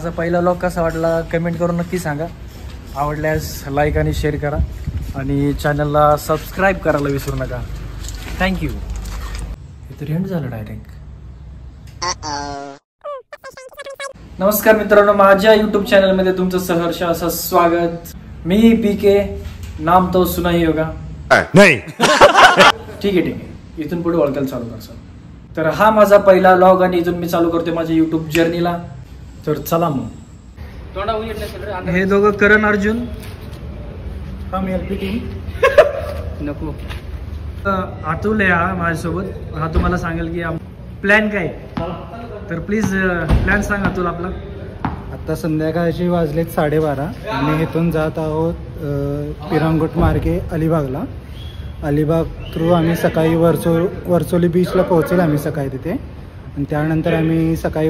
माझा पहिला व्लॉग कसा वाटला कमेंट करून नक्की सांगा. आवडल्यास लाईक आणि शेअर करा आणि चॅनलला सबस्क्राईब करायला विसरू नका. थँक्यू. इथं एंड झालं डायरेक्ट. नमस्कार मित्रांनो, माझ्या यूट्यूब चॅनलमध्ये तुमचं सहर्ष असं स्वागत. मी PK, नाम तो सुना ही होगा. नाही ठीक आहे. इथून पुढे ओळखायला चालू करतो. तर हा माझा पहिला व्लॉग आणि इथून मी चालू करते माझ्या यूट्यूब जर्नीला. तर चला मग. हे दोघं करण अर्जुन नको अतुल आहे हा माझ्यासोबत. हा तुम्हाला सांगेल की प्लॅन काय. तर प्लीज प्लॅन सांग अतुल आपला. आता संध्याकाळचे वाजलेत 12:30 आणि इथून जात आहोत पिरांगुट मार्गे अलिबागला. अलिबाग थ्रू आम्ही सकाळी वरचोली बीचला पोहोचेल आम्ही सकाळी तिथे. आणि त्यानंतर आम्ही सकाळी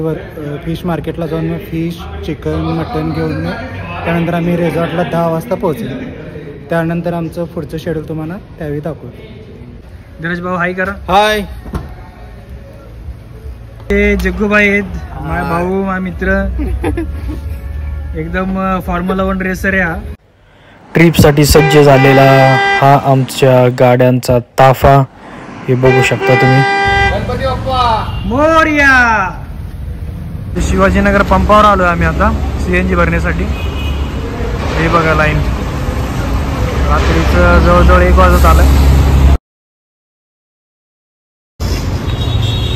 फिश मार्केटला जाऊन फिश चिकन मटन घेऊन त्यानंतर आम्ही रिसॉर्टला 10 वाजता पोहोचेल. त्यानंतर आमचं पुढचं शेड्यूल तुम्हाला त्यावेळी दाखवू. धीरज भाऊ हाय करा. हाय. ते जग्गूबाई आहेत माझा भाऊ, माझा मित्र. एकदम फॉर्म्युला 1 रेसर आहे हा. ट्रिपसाठी सज्ज झालेला हा आमच्या गाड्यांचा ताफा हे बघू शकता तुम्ही. गणपती बाप्पा मोरया. शिवाजीनगर पंपावर आलोय आम्ही आता CNG भरण्यासाठी. हे बघा लाईन. रात्रीचं जवळजवळ 1 वाजत आलं.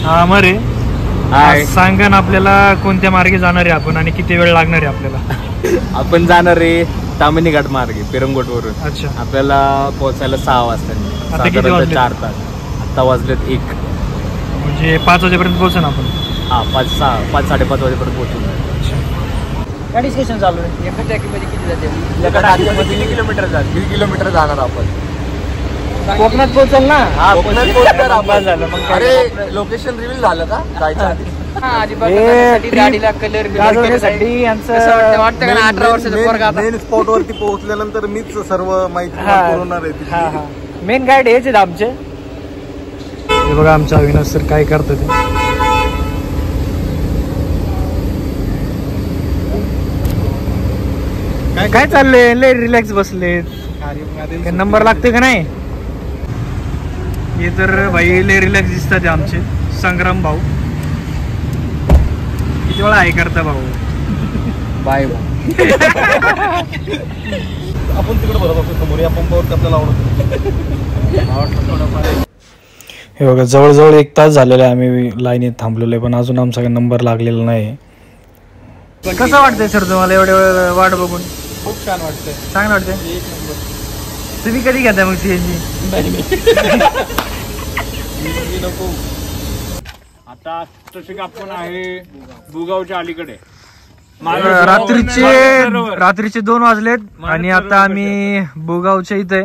हा मरे सांगा ना आपल्याला कोणत्या मार्गे जाणार आहे आपण आणि किती वेळ लागणार आहे आपल्याला. आपण जाणार आहे तामिनी घाट मार्गे पिरंगोट वरून. अच्छा. आपल्याला पोहोचायला 6 वाजता. 4 तास. आता वाजलेत 1 म्हणजे 5 वाजेपर्यंत पोहोचू ना आपण. हा 5-5:30 वाजेपर्यंत पोहोचू. गाडी स्टेशन चालू आहे. एका टॅकीमध्ये किती जाते? 3 किलोमीटर 3 किलोमीटर जाणार आपण. कोकणात पोहोचल ना. हा कोकणात पोहोचणार आपण. झालं मग. अरे लोकेशन रिव्हील झालं का जायचं? गाडीला कलर गाडवण्यासाठी यांचं वाटतं का 18 वर्षाचा पोरगा मेन स्पॉट वरती पोहोचल्यानंतर मीच सर्व माहिती पुरवणार आहे. मेन गाईड हेच आहेत आमचे. हे बघा आमच्या अविनाश सर काय करतात ते. काय चाललंय? लय रिलॅक्स बसले. नंबर लागतोय का नाही? हे तर भाई लय रिलॅक्स दिसतात आमचे संग्राम भाऊ. किती वेळा आहे करता भाऊ. बाय आपण तिकडे बघतो समोर या पंपावर आपल्याला आवडतं. हे बघा जवळजवळ 1 तास झालेला आहे आम्ही लाईनीत थांबलेलो आहे पण अजून आमचा काही नंबर लागलेला नाही. कसं वाटतंय सर तुम्हाला एवढ्या वेळ वाट बघून? खूप छान वाटतंय. चांगलं वाटतंय. 1 नंबर. तुम्ही कधी घेता मग CNG? नको. आता तसे आपण आहे बुगावच्या अलीकडे. रात्रीचे 2 वाजलेत आणि आता आम्ही बुगावच्या इथे.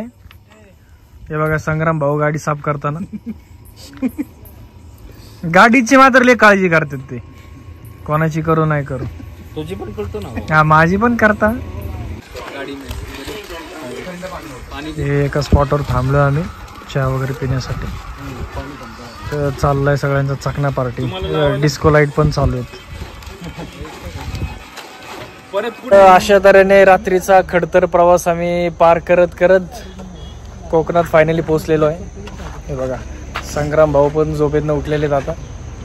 हे बघा संग्राम भाऊ गाडी साफ करताना. गाडीची मात्र लय काळजी करतात ते. कोणाची करू नाही करू. तुझी पण करतो ना. हा माझी पण करता. एका स्पॉटवर थांबलो आम्ही चहा वगैरे पिण्यासाठी. तर चाललाय सगळ्यांचा चकना पार्टी. डिस्को लाईट पण चालू आहेत. अशा तऱ्हेने रात्रीचा खडतर प्रवास आम्ही पार करत करत कोकणात फायनली पोहोचलेलो आहे. हे बघा संग्राम भाऊ पण झोपेतनं उठलेले आहेत आता.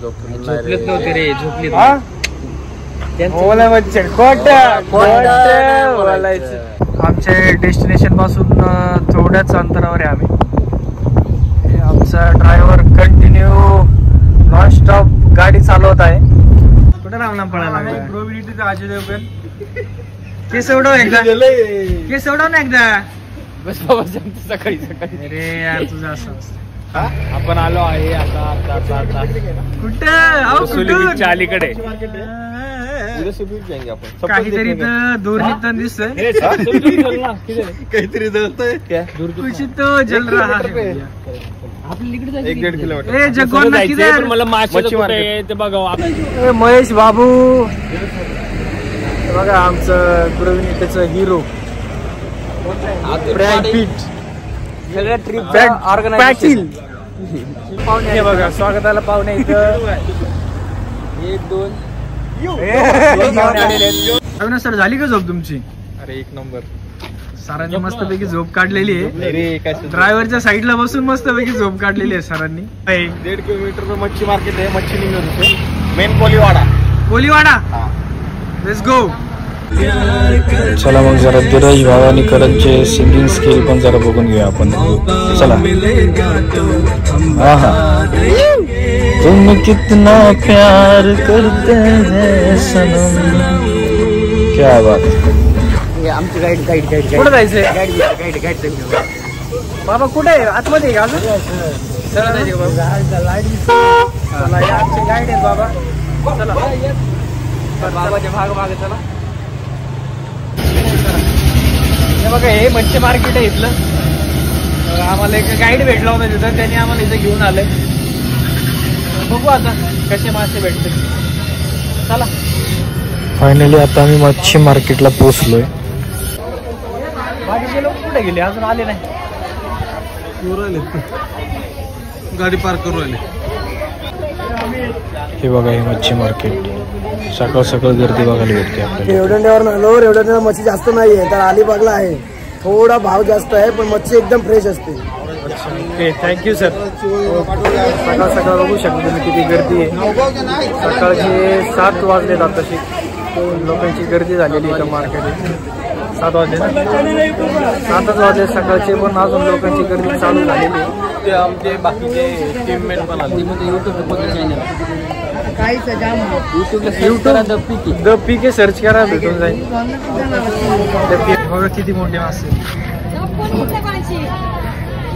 झोपलेत नव्हते रे. झोपले. आमच्या डेस्टिनेशन पासून थोड्याच अंतरावर आहे आम्ही. आमचा ड्रायव्हर कंटिन्यू नॉन स्टॉप गाडी चालवत आहे. कुठे रामना पळायला लागला. प्रोबिलिटीचा अजय देवगण. केस उडव एकदा. केस उडव ना एकदा. बस बाबा सकाळी सकाळी. अरे यार तुझं असं. आपण आलो आहे आता कुठं अलीकडे. काहीतरी दूर निघताना दिसतंय. काहीतरी जळतंय. कुछ तो जल रहा है. 1-1.5 किलोमीटर. ए जगवान किधर? मला मच्छी मार्केट ते बघा. महेश बाबू बघा आमचं गृहिणीचं हिरो. सगळ्या ट्रिप ऑर्गनायझेशन. पाहुणे बघा स्वागताला पाहुणे इथं 1-2 अविनाश सर झाली का झोप तुमची? अरे एक नंबर. सरांनी मस्तपैकी झोप काढलेली आहे. ड्रायव्हरच्या साईडला बसून मस्तपैकी झोप काढलेली आहे सरांनी. 1.5 किलोमीटर मच्छी मार्केट आहे. मच्छी निघत होते मेन कोलीवाडा. Let's go. चला मग जरा धीरज भावानी करतचे सिंगिंग स्किल पण जरा बघून घेऊया आपण. चला. आहा. तुम कितना प्यार करते हैं सनम. क्या बात. आमची गाईड कुठं जायचंय? गाईड बाबा कुठे आहे? आतमध्ये का अजून? चला जायचे बाबा. आमचे गाईड आहेत बाबा. चला बाबाचे भाग चला. हे बघा हे मच्छी मार्केट आहे इथलं. आम्हाला एक गाईड भेटला होता तिथं. त्यांनी आम्हाला इथं घेऊन आलंय. बघू आता कसे मासे भेटते. चला. फायनली आता आम्ही मच्छी मार्केटला पोहोचलोय. बाकीचे लोक कुठे गेले? अजून आले नाही. गाडी पार्क करू राहिले. हे बघा हे मच्छी मार्केट. सकाळ सकाळ गर्दी बघायला भेटते आपल्याला. एवढ्या मच्छी जास्त नाहीये तर अलिबागला आहे. थोडा भाव जास्त आहे पण मच्छी एकदम फ्रेश असते. Okay thank you sir. सकाळ सकाळ बघू शकता तुम्ही किती गर्दी आहे. सकाळचे 7 वाजलेत आताशी. लोकांची गर्दी झालेली आहे मार्केट. 7 वाजले ना? 7च वाजले सकाळचे पण अजून लोकांची गर्दी चालू झालेली आहे. ते आमचे बाकीचे टीममेट पण आले. युट्यूब द पीके सर्च करा भेटून जाईल. बघा किती मोठे मासे.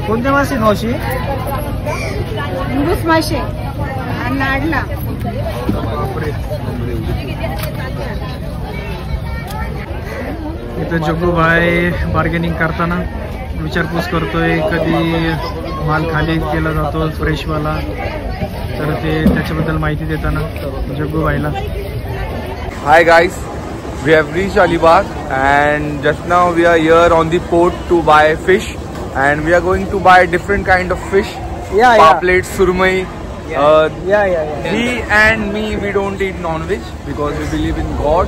कोणते मासे मावशी? मासे नाडला. इथं जग्गू भाई बार्गेनिंग करताना विचारपूस करतोय कधी माल खाली केला जातो फ्रेशवाला. तर ते त्याच्याबद्दल माहिती देताना Jaggu भाईला. Hi guys, we have reached Alibag and just now we are here on the port to buy fish and we are going to buy different kind of fish. Paplet, surmai. He and me, we don't eat non-veg because we believe in God.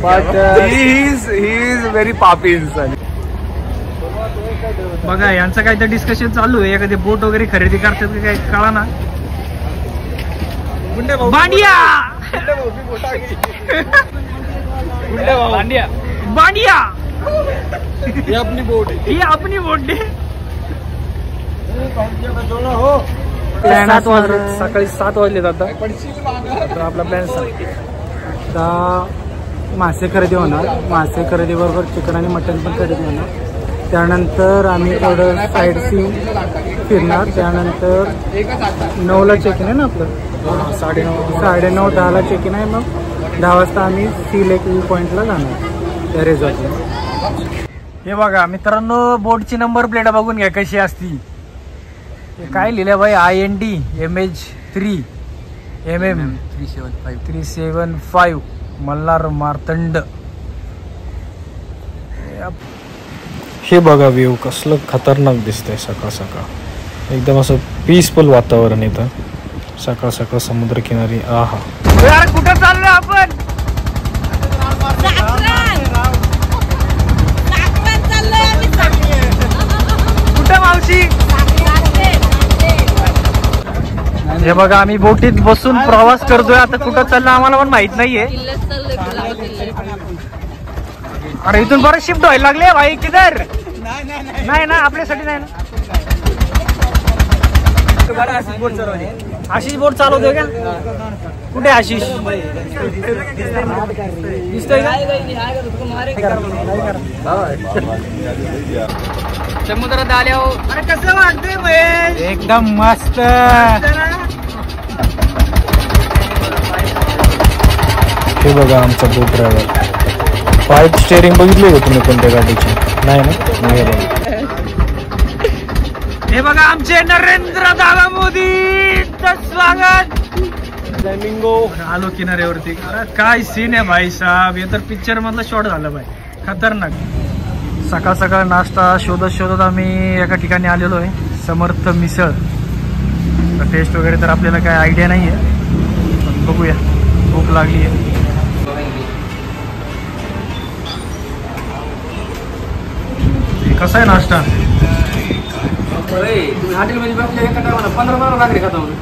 But he is very papi inside. बघा यांचं काहीतरी discussion चालू आहे. एखादी बोट वगैरे खरेदी करतात की काही कळा ना. बांडिया बांडिया ये अपनी बोट है. ही अपनी बोट आहे. सकाळी 7 वाजले आता. आपला प्लॅन आता मासे खरेदी होणार. मासे खरेदी बरोबर चिकन आणि मटन पण खरेदी होणार. त्यानंतर आम्ही थोडं साईड सीन फिरणार. त्यानंतर 9ला चेक इन आहे ना आपलं. 9:30 10ला चेक इन आहे. मग 10 वाजता आम्ही सी लेक व्यू पॉईंटला जाणार त्या रिसॉर्टला. हे बघा मित्रांनो बोटची नंबर प्लेट बघून घ्या कशी असती. काय लिहिलं भाई? IND MH 3 MM 375 Malhar Martand. हे बघा व्ह्यू कसलं खतरनाक दिसतंय सकाळ सकाळ. एकदम असं पीसफुल वातावरण येतं सकाळ सकाळ समुद्रकिनारी. आहा. यार कुठं चाललोय आपण? कुठं मावशी? हे बघा आम्ही बोटीत बसून प्रवास करतोय. आता कुठं चाललं आम्हाला पण माहित नाहीये. अरे इथून बरं शिफ्ट व्हायला लागले भाई. किधर? नाही ना आपल्यासाठी नाही ना. आशिष बोट चालवतोय का? कुठे आशिष दिसतोय का? समुद्रात आल्यावर अरे कसं वाटतंय महेश? एकदम मस्त. हे बघा आमचा बोट ड्रायव्हर. पाईप स्टेअरिंग बघितले का तुम्ही कोणत्या गाडीची? नाही ना. हे बघा आमचे नरेंद्र दादा मोदी स्वागत. आलो किनाऱ्यावरती. अरे काय सीन आहे भाई साहेब. हे तर पिक्चर मधला शॉट झालं भाई. खतरनाक. सकाळ सकाळ नाश्ता शोधत शोधत आम्ही एका ठिकाणी आलेलो आहे. समर्थ मिसळ. टेस्ट वगैरे तर आपल्याला काय आयडिया नाही आहे. बघूया. भूक लागली आहे. कसा आहे नाश्ता? तुम्ही हॉटेलमध्ये बसले एका टायमाला 15 भाकरी खाता म्हणून.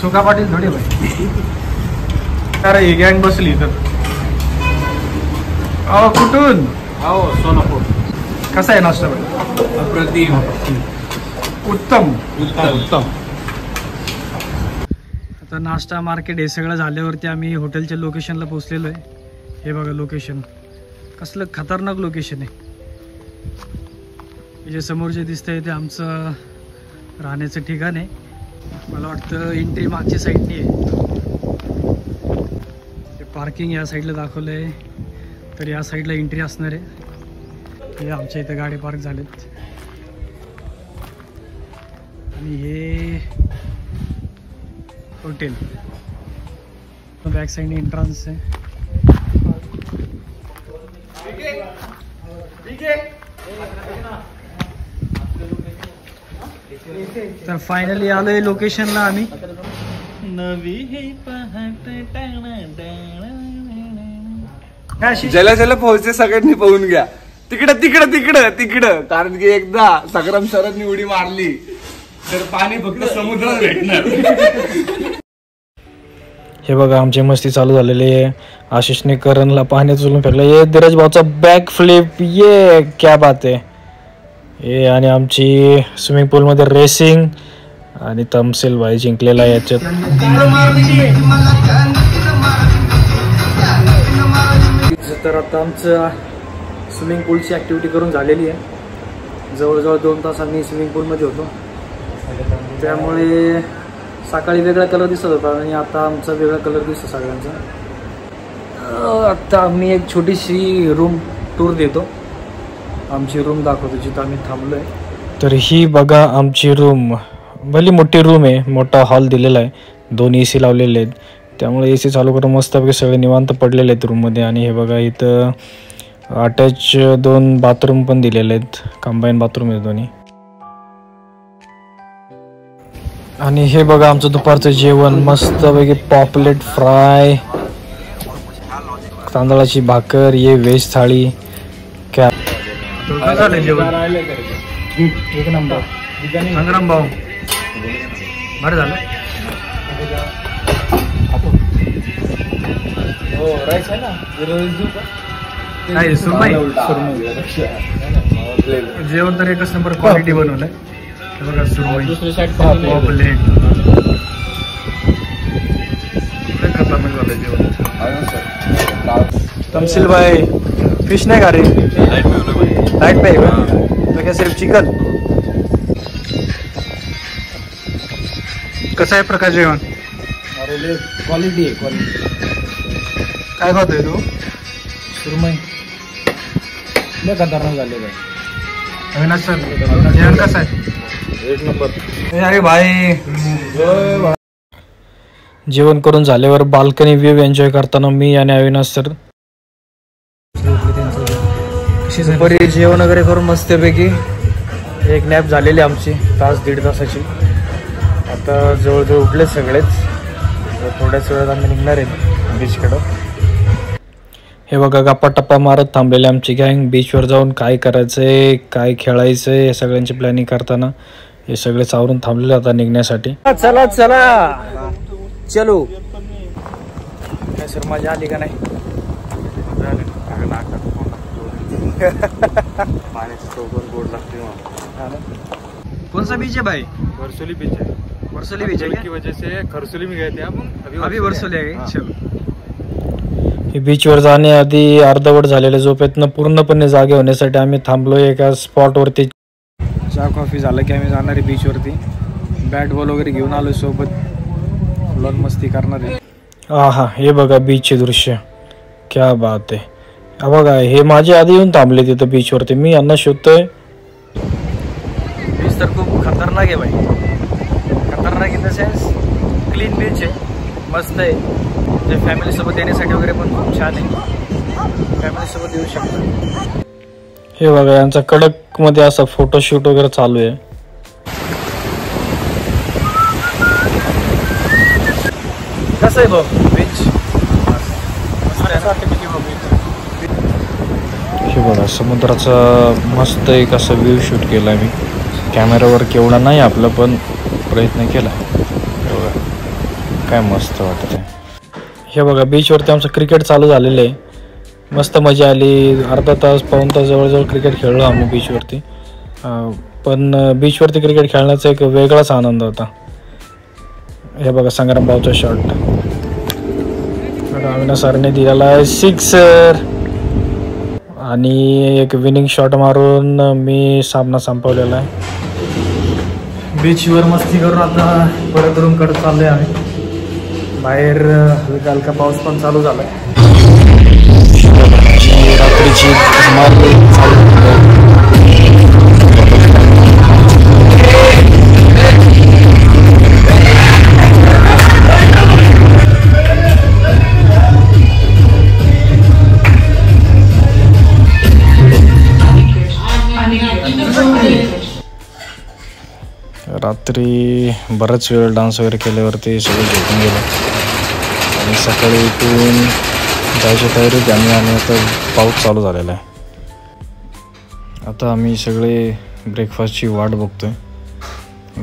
सुका पाटील थोडे भाई. अरे ही गँग बसली तर. अहो कुठून? हो सोलापूर. कसा आहे नाश्ता भाई? अप्रतिम. उत्तम. उत्तम. आता नाश्ता मार्केट हे सगळं झाल्यावरती आम्ही हॉटेलच्या लोकेशनला पोहोचलेलो आहे. हे बघा लोकेशन कसलं खतरनाक लोकेशन आहे. जे समोर जे दिसतंय ते आमचं राहण्याचं ठिकाण आहे. मला वाटतं एंट्री मागच्या साईडनी आहे. ते पार्किंग या साईडला दाखवलं आहे तर या साईडला एंट्री असणार आहे. हे आमच्या इथं गाडी पार्क झालेत आणि हे हॉटेल बॅक साईडने एंट्रन्स आहे. तर फायनली आलोय लोकेशनला आम्ही. ज्याला ज्याला पोहोचते सगळ्यांनी पाहून घ्या. तिकडं तिकडं तिकडं तिकडं, कारण की एकदा संग्राम सरांनी उडी मारली तर पाणी फक्त समुद्रात भेटणार. हे बघा आमची मस्ती चालू झालेली आहे. आशिषने करणला पाण्यात उचलून फेकला. ये धीरज भाऊचा बॅक फ्लिप. ये क्या बात आहे. हे आणि आमची स्विमिंग पूलमध्ये रेसिंग आणि तमसेल भाई जिंकलेला आहे याच्यात. तर आता आमचं स्विमिंग पूलची ॲक्टिव्हिटी करून झालेली आहे. जवळजवळ 2 तास आम्ही स्विमिंग पूलमध्ये होतो. त्यामुळे सकाळी वेगळा कलर दिसत होता आणि आता आमचा वेगळा कलर दिसतो सगळ्यांचा. आत्ता आम्ही एक छोटीशी रूम टूर देतो. आमची रूम दाखवतो जिथं आम्ही थांबलो आहे. तर ही बघा आमची रूम. भली मोठी रूम आहे. मोठा हॉल दिलेला आहे. 2 AC लावलेले आहेत. त्यामुळे AC चालू करून मस्तपैकी सगळे निवांत पडलेले आहेत रूममध्ये. आणि हे बघा इथं अटॅच 2 बाथरूम पण दिलेले आहेत. कंबाईन बाथरूम आहेत दोन्ही. आणि हे बघा आमचं दुपारचं जेवण मस्तपैकी पॉपलेट फ्राय, तांदळाची भाकर, ये व्हेज थाळी. क्या झालं जेवण? एक नंबर. संग्राम भाऊ बरं झालं. नाही सुरमई. जेवण तर एकच नंबर क्वालिटी बनवलंय. बघा सुरमई पॉपलेट. खतरनाक झालं जेवण. तमसील भाई फिश नाही का रे? लाइट पे है तो क्या सिर्फ चिकन? कसं आहे प्रकाश जेवण? क्वालिटी आहे क्वालिटी. काय खातोय तू? सुरमई लय खतरनाक झालेलं आहे. अविनाश सर जेवण कसं आहे? एक नंबर. अरे भाई जेवण करून झाल्यावर बाल्कनी व्ह्यू एन्जॉय करताना मी आणि अविनाश सर दुपारी जेवण वगैरे करून मस्तपैकी एक नॅप झालेली आमची 1.5 तासाची. आता जवळजवळ उठले सगळेच. थोड्याच वेळात आम्ही निघणार आहे बीचकडं. हे बघा गप्पा टप्पा मारत थांबलेले आमची गँग. बीचवर जाऊन काय करायचंय काय खेळायचंय हे सगळ्यांची प्लॅनिंग करताना हे सगळे चावरून थांबलेले आता निघण्यासाठी. चला चला चलो. काय सर मजा आली का नाही? कौन सा बीच है भाई? वर्सोली बीच है. वर्सोली बीच है की वजह से खरसोली में गए थे हम. अभी वर्सोली आहे. चलो. हे बीचवर जाण्याआधी अर्धवट झालेल्या झोपेतनं पूर्णपणे जागे होण्यासाठी आम्ही थांबलोय एका स्पॉटवरती. चहा कॉफी झालं की आम्ही जाणार आहे बीचवरती. बॅट बॉल वगैरे घेऊन आलो सोबत. फुल मस्ती करणार आहे. हा हे बघा बीचचे दृश्य. क्या बात आहे. हा बघा हे माझ्या आधी येऊन थांबले तिथं बीचवरती. मी यांना शोधतोय. बीच तर खूप खतरनाक आहे भाई. खतरनाक in the sense clean beach आहे. मस्त आहे. जे फॅमिलीसोबत येण्यासाठी वगैरे पण खूप छान आहे. फॅमिलीसोबत येऊ शकता. हे बघा यांचा कडक मध्ये असा फोटोशूट वगैरे चालू आहे. कसं आहे भाऊ बीच? हे बघा समुद्राचा मस्त एक असा व्ह्यू शूट केला मी. कॅमेरावर केवढा नाही आपला पण प्रयत्न केला. हे बघा काय मस्त वाटत आहे. हे बघा बीचवरती आमचं क्रिकेट चालू झालेलं आहे. मस्त मजा आली. अर्धा तास पाऊण तास जवळजवळ क्रिकेट खेळलो आम्ही बीचवरती. पण बीचवरती क्रिकेट खेळण्याचा एक वेगळाच आनंद होता. हे बघा संग्रामभाऊचा शॉट अविनाश सरने दिलेला आहे सिक्सर आणि एक विनिंग शॉट मारून मी सामना संपवलेला आहे. बीचवर मस्ती करून आता परत रूमकडे चाललोय आम्ही. बाहेर हलका हलका पाऊस पण चालू झालाय. रात्रीची रात्री बराच वेळ डान्स वगैरे केल्यावरती सगळं झोपून गेलं आणि सकाळी उठून जायची तयारी होती आम्ही. आणि आता पाऊस चालू झालेला आहे. आता आम्ही सगळे ब्रेकफास्टची वाट बघतोय.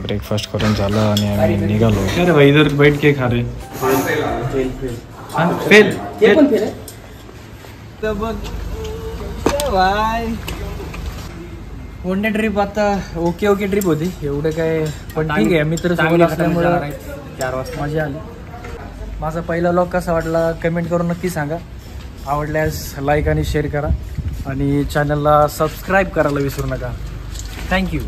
ब्रेकफास्ट करून झालं आणि आम्ही निघालो. अरे भाई इधर बैठ के खा रहे फेल वन डे ट्रिप. आता ओके ट्रिप होती. एवढं काय पण ठीक आहे. मित्र सोबत असल्यामुळे 4 वाजता मजा आली. माझा पहिला व्लॉग कसा वाटला कमेंट करून नक्की सांगा. आवडल्यास लाईक आणि शेअर करा आणि चॅनलला सबस्क्राईब करायला विसरू नका. थँक्यू.